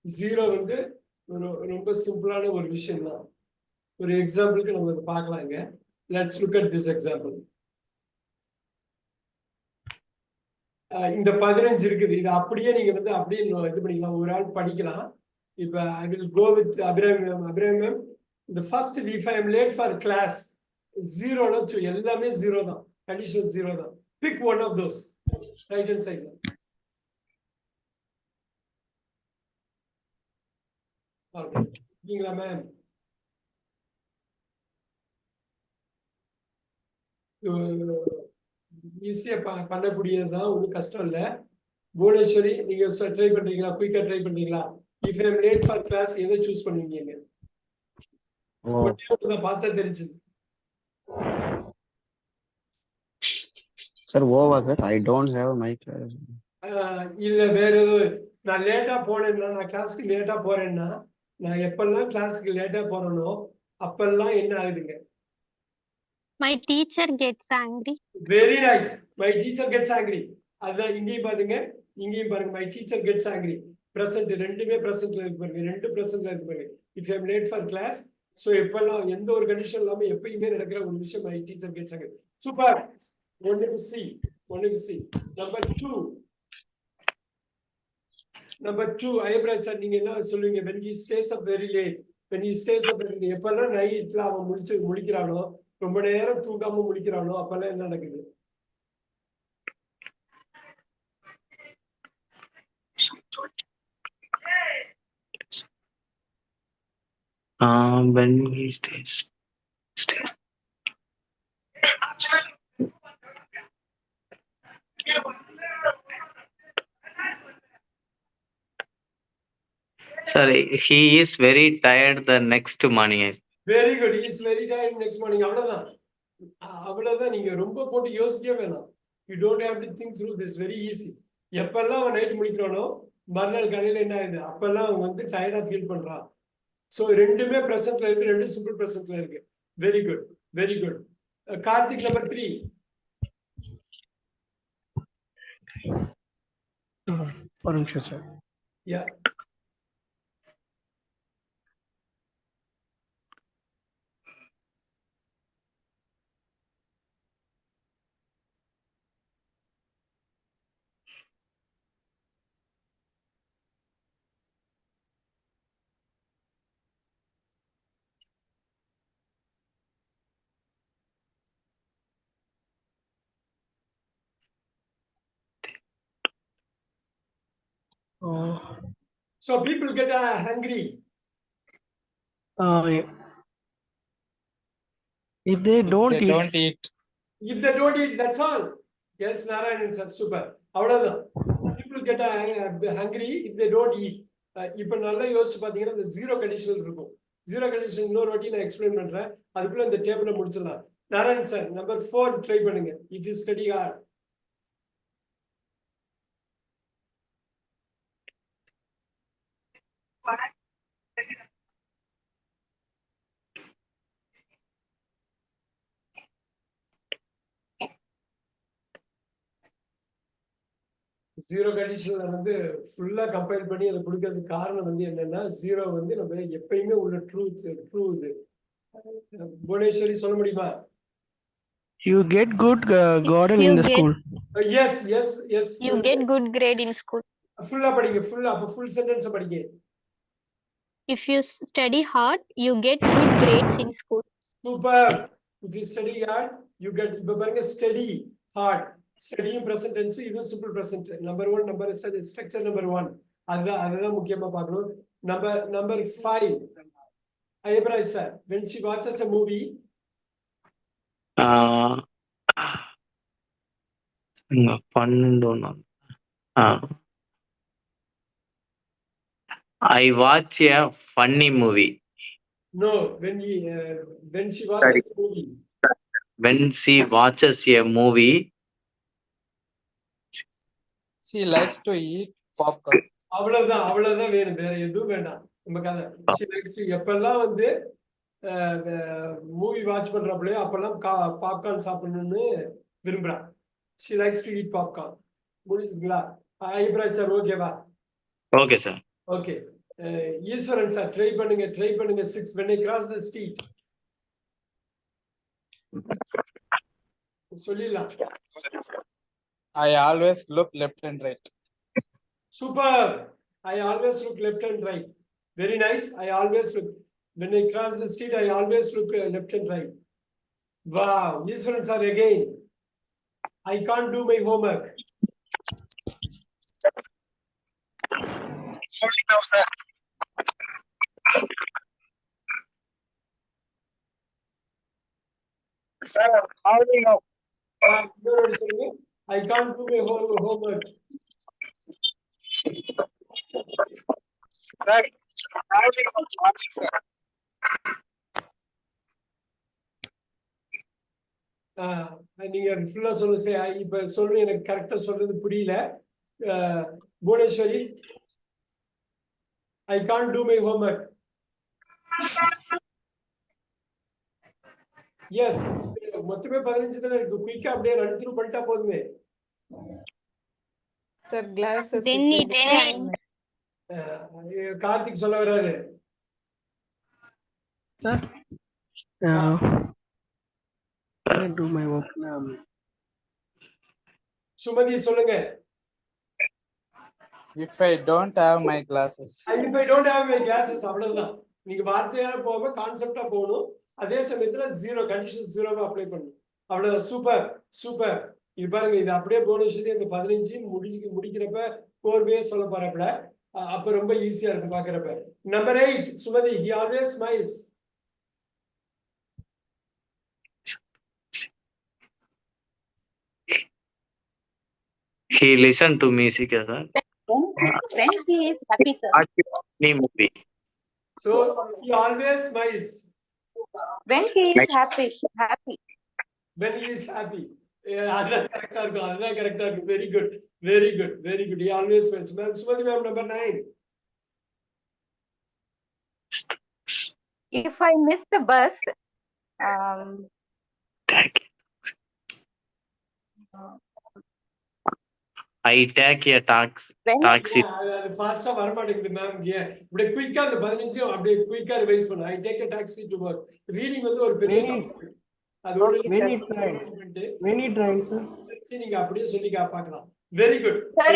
Zero வந்து ரொம்ப சிம்பிளான ஒரு விஷயம் தான். ஒரு எக்ஸாம்பிளுக்கு நம்ம இதை பார்க்கலாங்க. Let's look at this example. இந்த 15 இருக்குது. இது அப்படியே நீங்க வந்து அப்படியே இது பண்ணிக்கலாம். ஒரு ஆள் படிக்கலாம். இப்ப I will go with Abirami. இந்த first if I am late for class, ஜீரோல எல்லாமே ஜீரோ தான். கண்டிஷனல் ஜீரோ தான். Pick one of those right hand சைட்ல. ஓகேங்களா மேம்? ஈஸியா பண்ணக்கூடியதுதான், ஒன்றும் கஷ்டம் இல்லை. புவனேஸ்வரி, நீங்க ட்ரை பண்றீங்களா? குயிக்கா ட்ரை பண்றீங்களா? If I am late for class எதை சூஸ் பண்ணுவீங்க? பார்த்தா தெரிஞ்சது சார். ஓவா sir, I don't have my class. இல்ல வேற ஏதோ. நான் லேட்டா போனேன்னா, நான் கிளாஸ்க்கு லேட்டா போறேன்னா, நான் எப்பெல்லாம் கிளாஸ்க்கு லேட்டா போறேனோ அப்பெல்லாம் என்ன ஆகுதுங்க? My teacher gets angry. Very nice. My teacher gets angry. அதான் இங்கேயும் பாருங்க, இங்கேயும் பாருங்க. My teacher gets angry. Present ரெண்டுமே பிரசன்ட்ல இருக்கு பாருங்க. ரெண்டு பிரசன்ட்ல இருக்கு பாருங்க. If I am late for class, so எப்பெல்லாம் எந்த ஒரு கண்டிஷன் இல்லாம எப்பயுமே நடக்கிற ஒரு விஷயம் my teacher gets angry. Super. ஒன்னுக்கு சி. நம்பர் 2. ஐயப்ராஜ் சார், நீங்க என்ன சொல்லுவீங்க? when he stays up very late. எப்பெல்லாம் நைட்ல அவன் முழிக்கிறானோ, ரொம்ப நேரம் தூங்காம முழிக்கிறானோ அப்பெல்லாம் என்ன நடக்குது? when he stays. Sir, he is very tired the next morning. Very good. He is very tired next morning. அவ்வளவுதான். நீங்க ரொம்ப போட்டு யோசிக்க வேணாம். You don't have to think through this. Very easy. எப்பெல்லாம் அவன் நைட் முடிக்கிறானோ மறுநாள் காலையில என்ன ஆகுது? அப்பெல்லாம் அவன் வந்து டயர்டா ஃபீல் பண்றான். சோ ரெண்டுமே பிரசன்ட்ல இருக்கு, ரெண்டு சிம்பிள் பிரசன்ட்ல இருக்கு. Very good. கார்த்திக், நம்பர் 3. ஒரு நிமிஷம் sir. Yeah. So people get hungry. If they don't eat. If they don't eat, that's all. Yes, Narayan sir, super. அவ்வளவுதான். People get hungry if they don't eat. இப்ப நல்லா யோசிச்சு பாத்தீங்கன்னா இந்த ஜீரோ கண்டிஷன் இருக்கும். Zero condition இன்னொரு வாட்டி நான் எக்ஸ்பிளைன் பண்றேன். அதுக்குள்ள இந்த டேபிள முடிச்சிடலாம். நாராயண் சார், நம்பர் 4 ட்ரை பண்ணுங்க. If you study hard. Zero கண்டிஷன்ல வந்து ஃபுல்லா கம்பைல் பண்ணி அதை கொடுக்கறதுக்கு காரணம் வந்து என்னன்னா, ஜீரோ வந்து நம்ம எப்பயுமே உள்ள ட்ரூ இது. புவனேஸ்வரி சொல்ல முடியுமா? You get good garden in the school. Yes. You get good grade in school. ஃபுல்லா படிங்க. அப்ப ஃபுல் சென்டென்ஸ் படிங்க. If you study hard, you get good grades in school. Super. If you study hard, you get. இப்ப பாருங்க, study hard. ஸ்டடியும் present tense, இதுவும் simple present. Number 1 structure number 1. அதுதான் முக்கியமா பார்க்கணும். Number 5. Ayyapraj sir, when she watches a movie. I watch a funny movie. No, when she watches a movie. When she watches a movie. She likes to eat popcorn. அவ்வளவுதான் வேணும், வேற எதுவும் வேண்டாம். நம்ம கதை. She likes to, எப்பெல்லாம் வந்து movie watch பண்றப்பலே அப்பெல்லாம் பாப்கார்ன் சாப்பிடணும்னு விரும்புறான். She likes to eat popcorn. முடிஞ்சுங்களா? ஐயப்ராஜ் சார், ஓகேவா? Okay sir. Okay. Eswaran sir try பண்ணுங்க 6 when I cross the street. சொல்லிடலாம். I always look left and right. Super. I always look left and right. Very nice. I always look. When I cross the street, I always look left and right. Wow. Eswaran sir again. I can't do my homework. இன்னொரு சொல்லுங்க. I can't do my homework. நீங்க ஃபுல்லா சொல்லுங்க. இப்ப சொல்றது எனக்கு கரெக்டா சொல்றது புரியல. Bhuvaneswari, I can't do my homework. Yes. மொத்தமே 15 தானே இருக்கு. குயிக்கா அப்படியே ரன் த்ரூ பண்ணிட்டா போதுமே. Sir, glasses. Then it rains. Karthik சொல்ல வராரு. Sir, I do my work now. Sumathi சொல்லுங்க. If I don't have my glasses. If I don't have my glasses, அவ்வளவுதான். நீங்க வார்த்தையால போகாம கான்செப்டா போகணும். அதே சமயத்துல ஜீரோ கண்டிஷன் ஜீரோவா அப்ளை பண்ணணும். அவ்வளவுதான். Super super. இது பாருங்க, இது அப்படியே போனஸ் இந்த 15 முடிக்கிறப்ப கோர்வே சொல்ல போறப்பல அப்ப ரொம்ப ஈஸியா இருக்கும் பாக்குறப்ப. Number 8 Sumathi, he always smiles. He listen to music, sir. When he is happy, sir. Any movie. So he always smiles When he is happy. when he is happy. அதுதான் கரெக்டா இருக்கும். Very good very good very good. He always smiles. Ma'am, Sumathi ma'am number 9. If I miss the bus, I take a taxi. ஃபாஸ்டா வர மாட்டேங்குது ma'am. இப்படி குயிக்கா அந்த 15 அப்படியே குயிக்கா ரிவைஸ் பண்ணு. I take a taxi to work. Reading வந்து ஒரு பெரிய அதோட Many times, sir. நீங்க அப்படியே சொல்லி பார்க்கலாம். Very good. sir,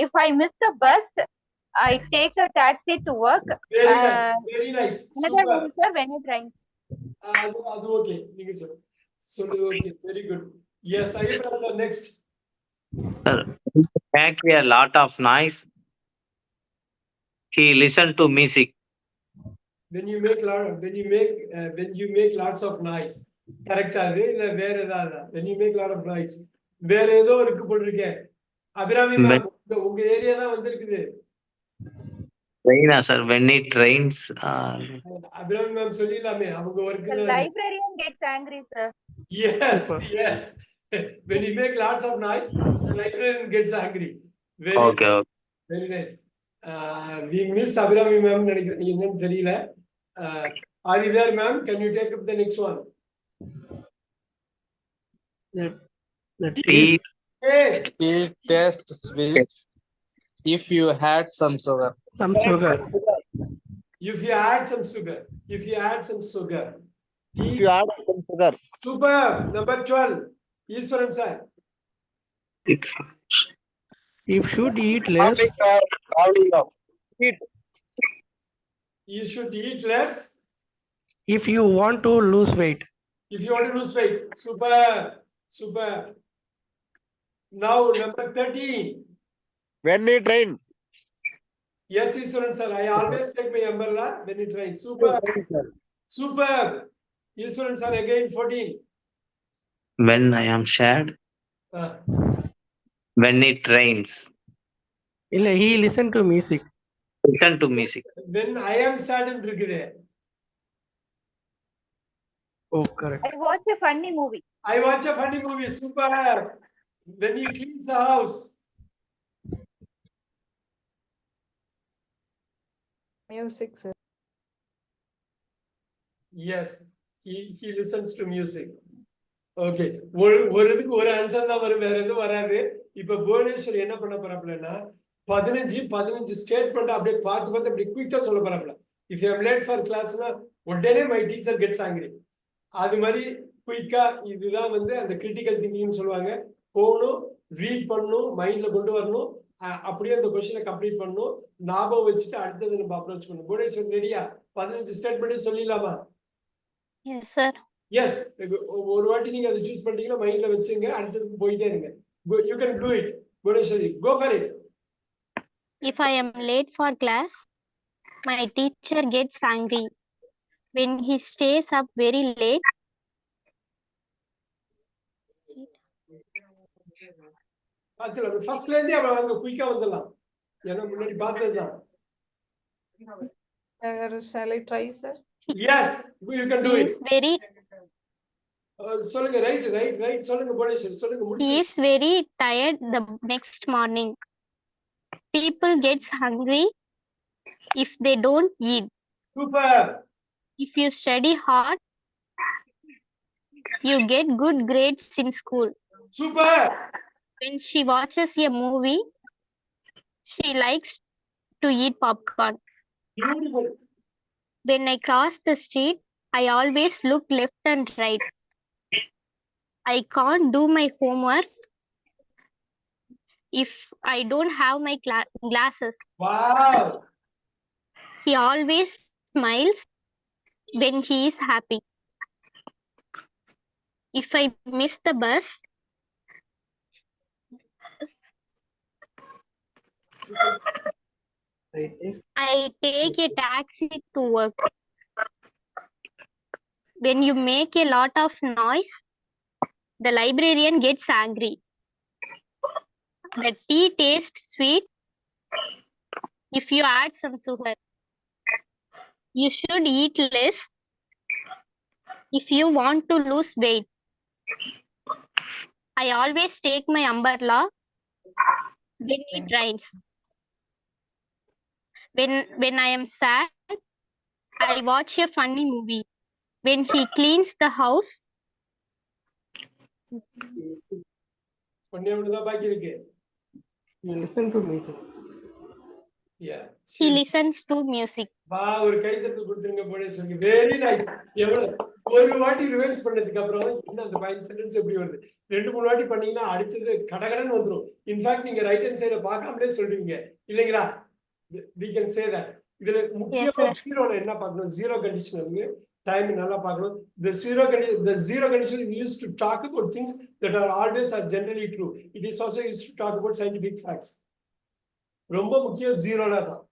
if I miss the bus, I take a taxi to work. Very nice. Another one, sir, when it rains. அது okay. நீங்க சொல்லு okay. Very good. Yes, I will next. Make a lot of noise. He listen to music. When you make lots of noise. கரெக்ட்டா அது இல்ல வேற ஏதாவது? When you make lot of noise. வேற ஏதோ இருக்கு போட்டுருக்கே. அபிராமி மேம், உங்க ஏரியா தான் வந்திருக்குது. Rain, sir. When it rains. Abirami ma'am சொல்லிடலாமே அவங்க The work. librarian gets angry, sir. Yes, yes. When you make lots of noise, the librarian gets angry. Okay. Very nice. We miss Abhirami ma'am. என்னன்னு தெரியல. Are you there, ma'am? Can you take up the next one? The Taste. It tastes sweet if you had some sugar. some sugar. If you add some sugar. If you add some sugar. If you add some sugar. Super. Number 12. Iswaran sir. You should eat less. You should eat less If you want to lose weight. if you want to lose weight. Super. Super. Now number 13. When it rains. Yes, Iswaran sir. I always take my umbrella when it rains. Super. Super. Iswaran sir again 14. When I am sad. When it rains. He listen to music. Listen to music. When I am sad and இருக்குதே. Oh, correct. I watch a funny movie. I watch a funny movie. Super. When he cleans the house. Music, sir. Yes, he listens to music. Okay. ஒரு இதுக்கு ஒரு answer தான் வரும், வேற எதுவும் வராது. இப்ப புவனேஸ்வரி என்ன பண்ண போறாப்லன்னா 15 ஸ்டேட்மெண்ட் அப்படியே பார்த்து அப்படி குயிக்கா சொல்ல போறாப்ல. If you am late for கிளாஸ்னா உடனே மை டீச்சர் கெட்ஸ் ஆங்கிரி. அது மாதிரி குயிக்கா இதுதான் வந்து அந்த கிரிட்டிக்கல் திங்கிங்னு சொல்லுவாங்க. போகணும், ரீட் பண்ணணும், மைண்ட்ல கொண்டு வரணும், அப்படியே அந்த கொஸ்டினை கம்ப்ளீட் பண்ணணும், ஞாபகம் வச்சுட்டு அடுத்தது நம்ம அப்ரோச் பண்ணணும். புவனேஸ்வர் ரெடியா? 15 ஸ்டேட்மெண்ட் சொல்லிடலாமா? Yes, sir. எஸ். ஒரு வாட்டி நீங்க அதை சூஸ் பண்ணிட்டீங்கன்னா மைண்ட்ல வச்சுங்க, அடுத்ததுக்கு போயிட்டே இருங்க. You can do it. Bhuvaneswari, go for it. If I am late for class, my teacher gets angry. When he stays up very late, ஃபர்ஸ்ட்ல இருந்தே அவன் அங்க குயிக்கா வந்துடலாம். ஏன்னா முன்னாடி பார்த்ததுதான். Shall I try, sir? Yes, you can do he it. is very சொல்லுங்க. ரைட் சொல்லுங்க புவனேஸ்வரி, சொல்லுங்க he முடிச்சு. is very tired the next morning. People gets hungry if they don't eat. Super. If you study hard, you get good grades in school. Super. When she watches a movie, she likes to eat popcorn. Beautiful. When I cross the street, I always look left and right. I can't do my homework if I don't have my glasses. Wow. He always smiles when he is happy. If I miss the bus, I take a taxi to work. When you make a lot of noise, the librarian gets angry. The tea tastes sweet if you add some sugar. You should eat less if you want to lose weight. I always take my umbrella when it rains. When I am sad, I watch a funny movie. When he cleans the house, ஒண்ணே ஒண்ணுதான் பாக்கி இருக்கு. You listen to music. Yeah. he listens to music. வா, ஒரு கைத்தட்டு கொடுத்துருங்க Bhuvaneswari. Very nice. எவ்வளவு ஒரு வாட்டி ரிவைஸ் பண்ணதுக்கு அப்புறம் இன்னும் அந்த 5 சென்டென்ஸ் எப்படி வருது? 2-3 வாட்டி பண்ணீங்கன்னா அடுத்தது கடகடன்னு வந்துடும். இன்ஃபேக்ட் நீங்க ரைட் ஹேண்ட் சைட பார்க்காமலே சொல்றீங்க இல்லைங்களா? we can say that. இதுல முக்கியமா ஜீரோல என்ன பார்க்கணும்? ஜீரோ கண்டிஷனலுக்கு டைம் நல்லா பார்க்கணும். the zero condition is used to talk about things that are always or generally true. It is also used to talk about scientific facts. ரொம்ப முக்கியம் ஜீரோல தான்.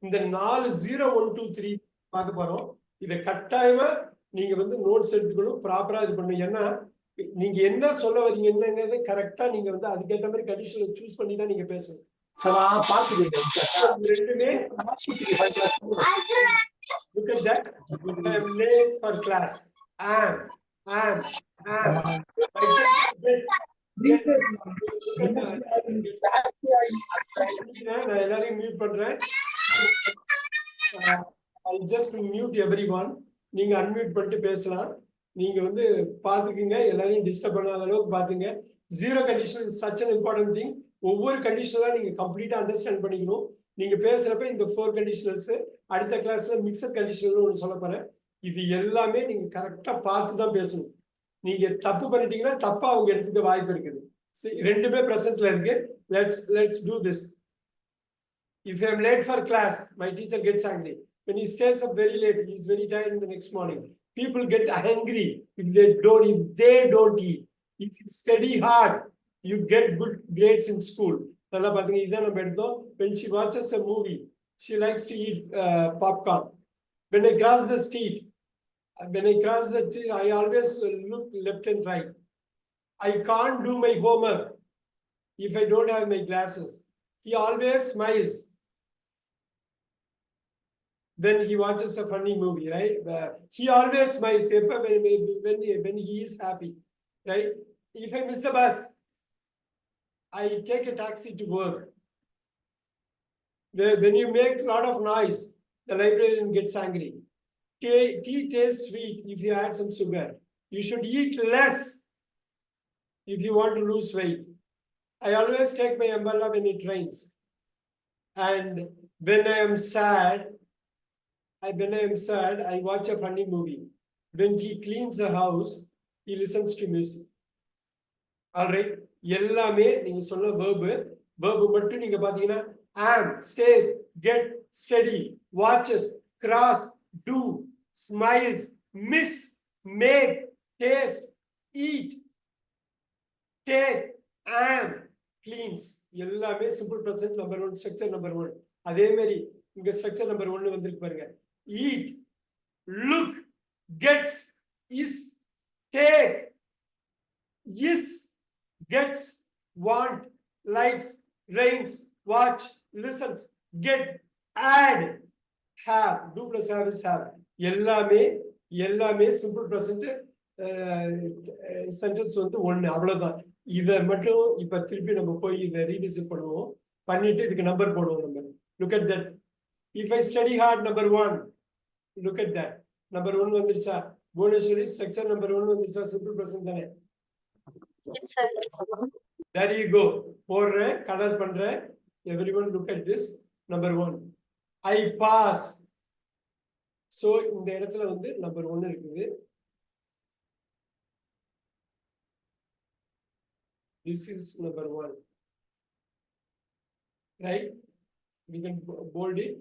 இந்த 4 0 1 2 3 பார்க்க போறோம். இதை கட்டாயமா நீங்க வந்து நோட்ஸ் எடுத்துக்கணும், ப்ராப்பரா இது பண்ணணும். ஏன்னா நீங்க என்ன சொல்ல வரீங்கன்னு கரெக்டா நீங்க வந்து அதுக்கேற்ற மாதிரி கண்டிஷனை சூஸ் பண்ணி தான் நீங்க பேசணும். ரெண்டுமே look at that. I am late for class. Am. நான் எல்லாரையும் மியூட் பண்றேன். I'll just mute everyone. நீங்க அன்மியூட் பண்ணிட்டு பேசலாம். நீங்க வந்து பாத்துக்கீங்க, எல்லாரையும் டிஸ்டர்ப் பண்ணாத அளவுக்கு பாத்துங்க. Zero condition is such an important thing. ஒவ்வொரு கண்டிஷனலா நீங்க கம்ப்ளீட்டா அண்டர்ஸ்டாண்ட் பண்ணிக்கணும். நீங்க பேசுறப்ப இந்த 4 கண்டிஷனல்ஸ், அடுத்த கிளாஸ்ல மிக்சட் கண்டிஷனல் ஒன்று சொல்ல போறேன். இது எல்லாமே நீங்க கரெக்டா பார்த்து தான் பேசணும். நீங்க தப்பு பண்ணிட்டீங்கன்னா தப்பா அவங்க எடுத்துக்க வாய்ப்பு இருக்குது. ரெண்டுமே பிரசன்ட்ல இருக்கு. Let's do this. If I am late for class, my teacher gets angry. When he stays up very late, he is very tired in the next morning. People get angry if they don't eat. If you study hard, you get good grades in school. நல்லா பாத்தீங்க, இதான் நம்ம எடுத்தோம். When she watches a movie, she likes to eat popcorn. When I cross the street, I always look left and right. I can't do my homework if I don't have my glasses. He always smiles when he watches a funny movie, right? He always smiles when he is happy, right? If I miss the bus, I take a taxi to work. When you make a lot of noise, the librarian gets angry. Tea tastes sweet if you add some sugar. You should eat less if you want to lose weight. I always take my umbrella when it rains. And when I am sad, I watch a funny movie. When he cleans the house, he listens to music. Alright, எல்லாமே நீங்க சொன்ன verb மட்டும் நீங்க பாத்தீங்கன்னா am, stays, get, steady, watches, cross, do, smiles, miss, make, taste, eat, take, am, cleans. எல்லாமே simple present number 1, structure number 1. அதே மாதிரி இங்க structure number 1 வந்திருக்கு பாருங்க. Eat, look, gets, is, take, is, gets, want, likes, rains, watch, listens, get, add, have, do plus have is have. எல்லாமே simple present sentence வந்து ஒண்ணு, அவ்வளவுதான். இத மட்டும் இப்ப திருப்பி நம்ம போய் இதை ரீவிசிட் பண்ணுவோம், பண்ணிட்டு இதுக்கு நம்பர் போடுவோம். நம்ம look at that. If I study hard, number 1, look at that. number 1 வந்துருச்சா? புவனேஸ்வரி structure number 1 வந்துருச்சா? simple present தானே? Yes, sir. There you go. போடுறேன், கலர் பண்றேன். Everyone look at this. number 1. I pass. So இந்த இடத்துல வந்து number 1 இருக்குது. This is number 1. Right? We can bold it.